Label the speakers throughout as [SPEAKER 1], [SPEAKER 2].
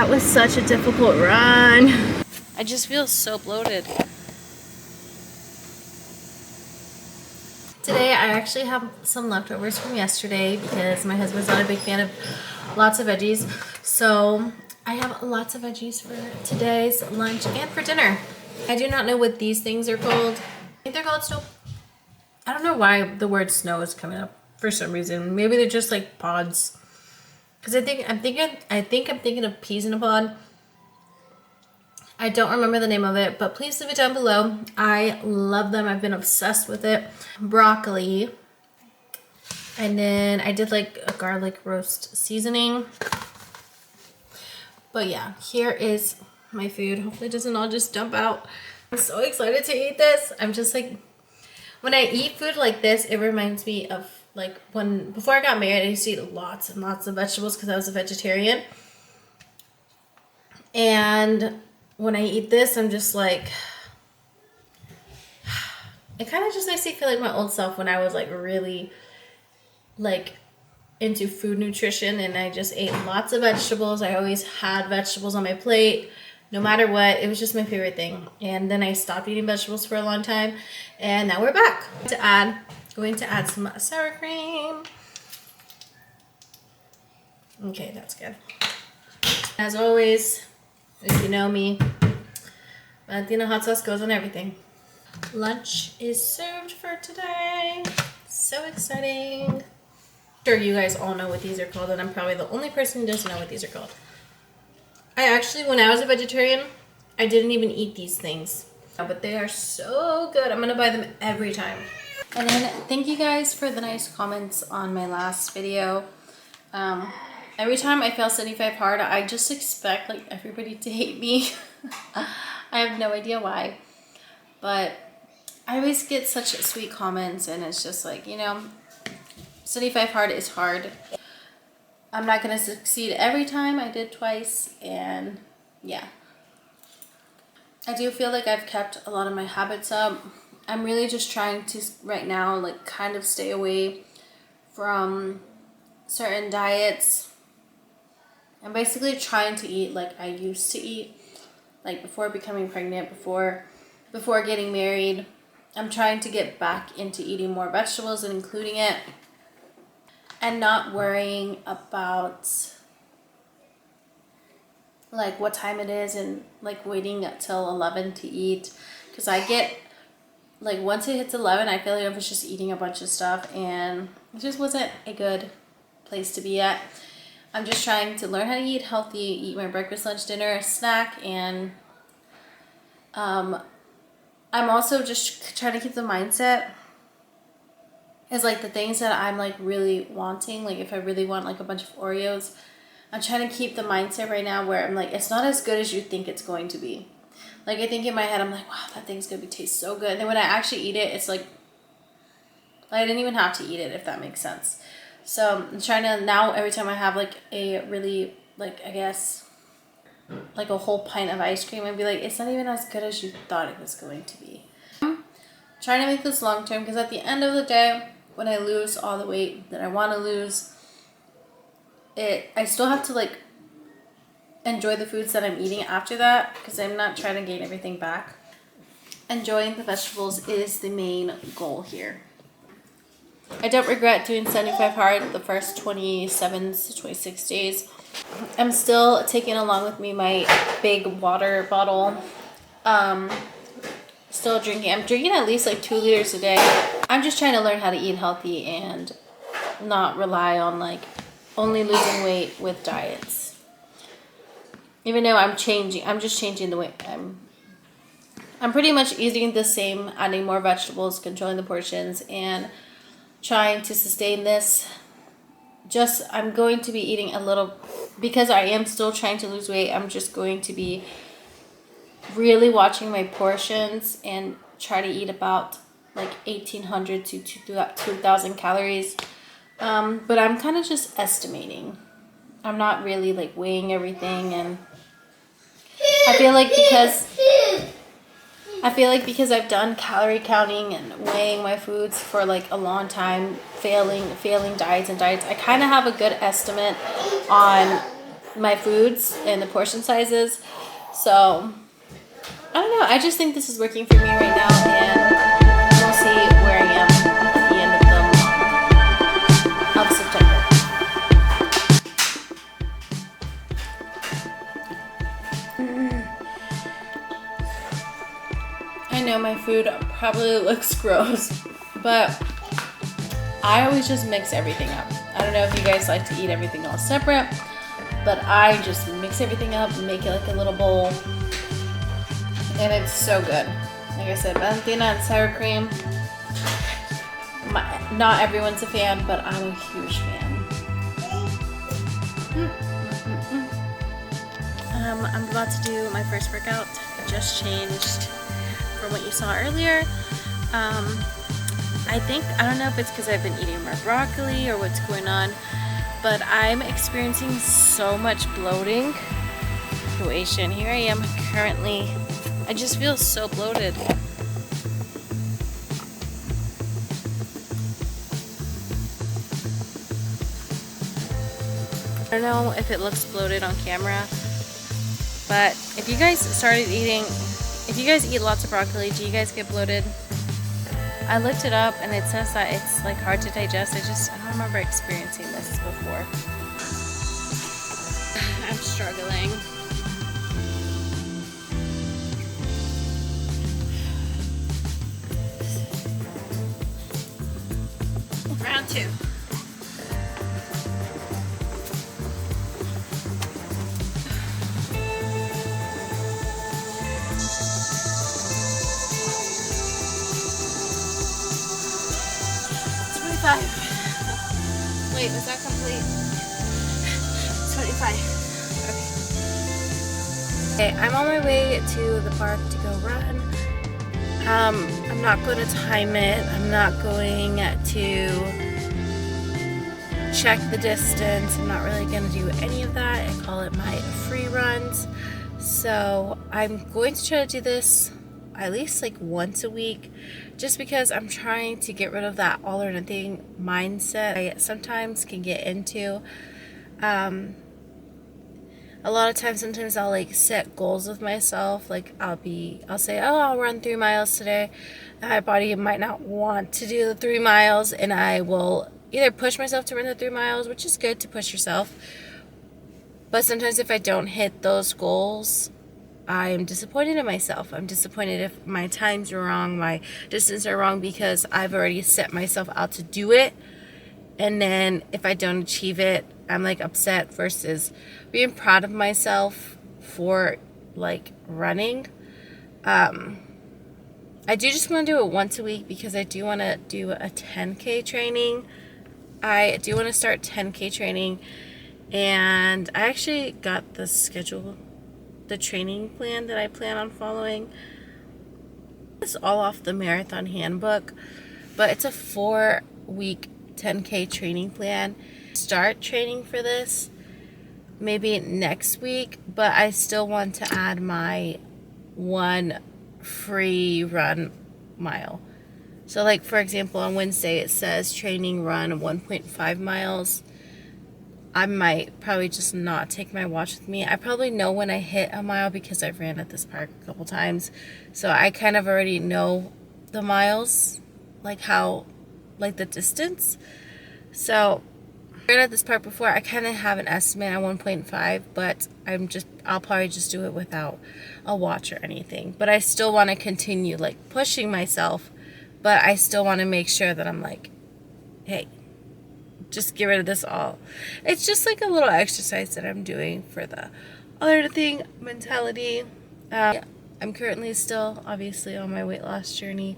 [SPEAKER 1] That was such a difficult run.
[SPEAKER 2] I just feel so bloated.
[SPEAKER 1] Today I actually have some leftovers from yesterday because my husband's not a big fan of lots of veggies. So I have lots of veggies for today's lunch and for dinner. I do not know what these things are called. I think they're called snow. I don't know why the word snow is coming up for some reason. Maybe they're just like pods. Because I'm thinking of peas in a pod. I don't remember the name of it, but please leave it down below. I love them. I've been obsessed with it. Broccoli. And then I did like a garlic roast seasoning. But yeah, here is my food. Hopefully it doesn't all just dump out. I'm so excited to eat this. I'm just like, when I eat food like this, it reminds me of like before I got married, I used to eat lots and lots of vegetables because I was a vegetarian. And when I eat this, I'm just like, it kind of just makes me feel like my old self when I was like really like into food nutrition and I just ate lots of vegetables. I always had vegetables on my plate, no matter what. It was just my favorite thing. And then I stopped eating vegetables for a long time, and now we're back. Going to add some sour cream. Okay, that's good. As always, if you know me, Valentina hot sauce goes on everything. Lunch is served for today. So exciting. I'm sure you guys all know what these are called, and I'm probably the only person who doesn't know what these are called. I actually, when I was a vegetarian, I didn't even eat these things. But they are so good. I'm going to buy them every time. And then thank you guys for the nice comments on my last video. Every time I fail 75 hard, I just expect like everybody to hate me. I have no idea why. But I always get such sweet comments, and it's just like, you know, 75 hard is hard. I'm not going to succeed every time. I did twice, and yeah. I do feel like I've kept a lot of my habits up. I'm really just trying to, right now, like kind of stay away from certain diets. I'm basically trying to eat like I used to eat, like before becoming pregnant, before getting married. I'm trying to get back into eating more vegetables and including it, and not worrying about like what time it is and like waiting until 11 to eat, because I get like once it hits 11, I feel like I was just eating a bunch of stuff, and it just wasn't a good place to be at. I'm just trying to learn how to eat healthy, eat my breakfast, lunch, dinner, snack, and I'm also just trying to keep the mindset is like the things that I'm like really wanting. Like if I really want like a bunch of Oreos, I'm trying to keep the mindset right now where I'm like, it's not as good as you think it's going to be. Like I think in my head, I'm like, wow, that thing's gonna taste so good. And then when I actually eat it, it's like I didn't even have to eat it, if that makes sense. So I'm trying to now, every time I have like a really like, I guess like a whole pint of ice cream, and be like, it's not even as good as you thought it was going to be. I'm trying to make this long term, because at the end of the day, when I lose all the weight that I want to lose, I still have to like enjoy the foods that I'm eating after that, because I'm not trying to gain everything back. Enjoying the vegetables is the main goal here. I don't regret doing 75 hard the first 27 to 26 days. I'm still taking along with me my big water bottle. Still drinking. I'm drinking at least like 2 liters a day. I'm just trying to learn how to eat healthy and not rely on like only losing weight with diets. Even though I'm just changing the way I'm pretty much eating the same, adding more vegetables, controlling the portions, and trying to sustain this. Just I'm going to be eating a little, because I am still trying to lose weight. I'm just going to be really watching my portions and try to eat about like 1,800 to 2,000 calories. But I'm kind of just estimating. I'm not really like weighing everything, and I feel like because I've done calorie counting and weighing my foods for like a long time, failing diets, I kind of have a good estimate on my foods and the portion sizes. So I don't know. I just think this is working for me right now, and we'll see where I am at the end of September. I know my food probably looks gross, but I always just mix everything up. I don't know if you guys like to eat everything all separate, but I just mix everything up and make it like a little bowl. And it's so good. Like I said, Valentina and sour cream. Not everyone's a fan, but I'm a huge fan. I'm about to do my first workout. Just changed from what you saw earlier. I don't know if it's because I've been eating more broccoli or what's going on, but I'm experiencing so much bloating. Situation. Here I am currently. I just feel so bloated. I don't know if it looks bloated on camera, but if you guys eat lots of broccoli, do you guys get bloated? I looked it up and it says that it's like hard to digest. I don't remember experiencing this before. I'm struggling. Round 2. Wait, was that complete? 25. Okay, I'm on my way to the park to go run. I'm not going to time it. I'm not going to check the distance. I'm not really going to do any of that. I call it my free runs. So I'm going to try to do this at least like once a week, just because I'm trying to get rid of that all or nothing mindset I sometimes can get into. A lot of times, sometimes I'll like set goals with myself. Like I'll say, oh, I'll run 3 miles today. My body might not want to do the 3 miles, and I will either push myself to run the 3 miles, which is good to push yourself. But sometimes if I don't hit those goals, I'm disappointed in myself. I'm disappointed if my times are wrong, my distance are wrong, because I've already set myself out to do it. And then if I don't achieve it, I'm like upset, versus being proud of myself for like running. I do just want to do it once a week because I do want to do a 10K training. I do want to start 10K training, and I actually got the schedule, the training plan that I plan on following. It's all off the Marathon Handbook, but it's a 4-week 10K training plan. Start training for this maybe next week, but I still want to add my 1 free run mile. So like, for example, on Wednesday it says training run 1.5 miles. I might probably just not take my watch with me. I probably know when I hit a mile because I've ran at this park a couple times. So I kind of already know the miles, like the distance. So I've ran at this park before. I kind of have an estimate at 1.5, but I'll probably just do it without a watch or anything. But I still want to continue like pushing myself, but I still want to make sure that I'm like, hey, just get rid of this all. It's just like a little exercise that I'm doing for the other thing mentality. I'm currently still obviously on my weight loss journey,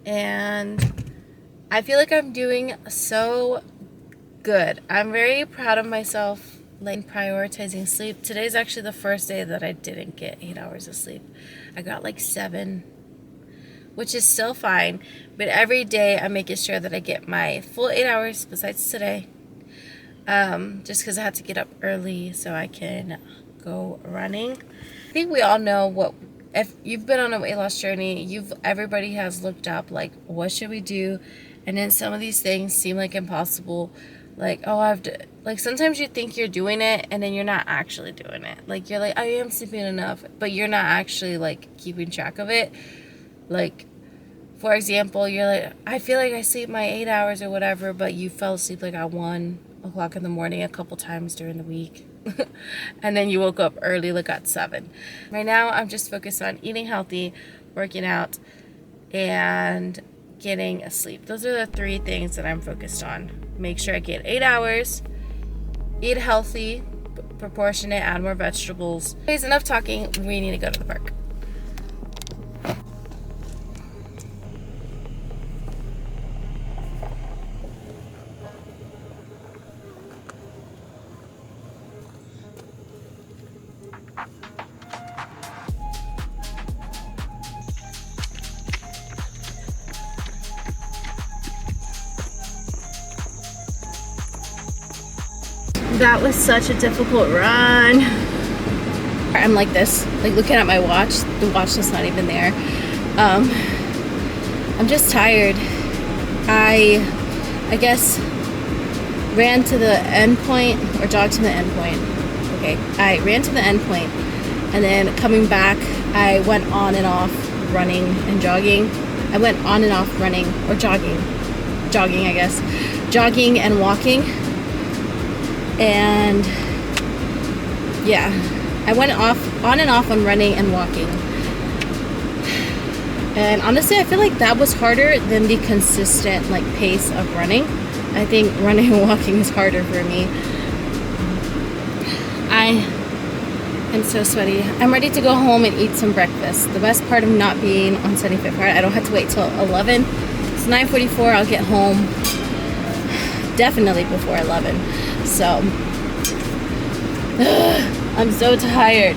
[SPEAKER 1] and I feel like I'm doing so good. I'm very proud of myself, like prioritizing sleep. Today's actually the first day that I didn't get 8 hours of sleep. I got like 7, which is still fine, but every day I'm making sure that I get my full 8 hours besides today, just because I had to get up early so I can go running. I think we all know if you've been on a weight loss journey, everybody has looked up like, what should we do? And then some of these things seem like impossible,
[SPEAKER 2] Like, oh, like, sometimes you think you're doing it and then you're not actually doing it. Like, you're like, I am sleeping enough, but you're not actually, like, keeping track of it. Like, for example, you're like, I feel like I sleep my 8 hours or whatever, but you fell asleep like at 1 o'clock in the morning a couple times during the week. And then you woke up early like at 7. Right now, I'm just focused on eating healthy, working out, and getting a sleep. Those are the 3 things that I'm focused on. Make sure I get 8 hours, eat healthy, proportionate, add more vegetables. Anyways, enough talking. We need to go to the park.
[SPEAKER 1] That was such a difficult run. I'm like this, like looking at my watch. The watch is not even there. I'm just tired. I guess ran to the end point or jogged to the end point. Okay, I ran to the end point, and then coming back, I went on and off running and jogging. I went on and off running or jogging, I guess, jogging and walking. And yeah, I went on and off on running and walking. And honestly, I feel like that was harder than the consistent like pace of running. I think running and walking is harder for me. I am so sweaty. I'm ready to go home and eat some breakfast. The best part of not being on 75 part, I don't have to wait till 11. It's 9:44. I'll get home definitely before 11. So I'm so tired.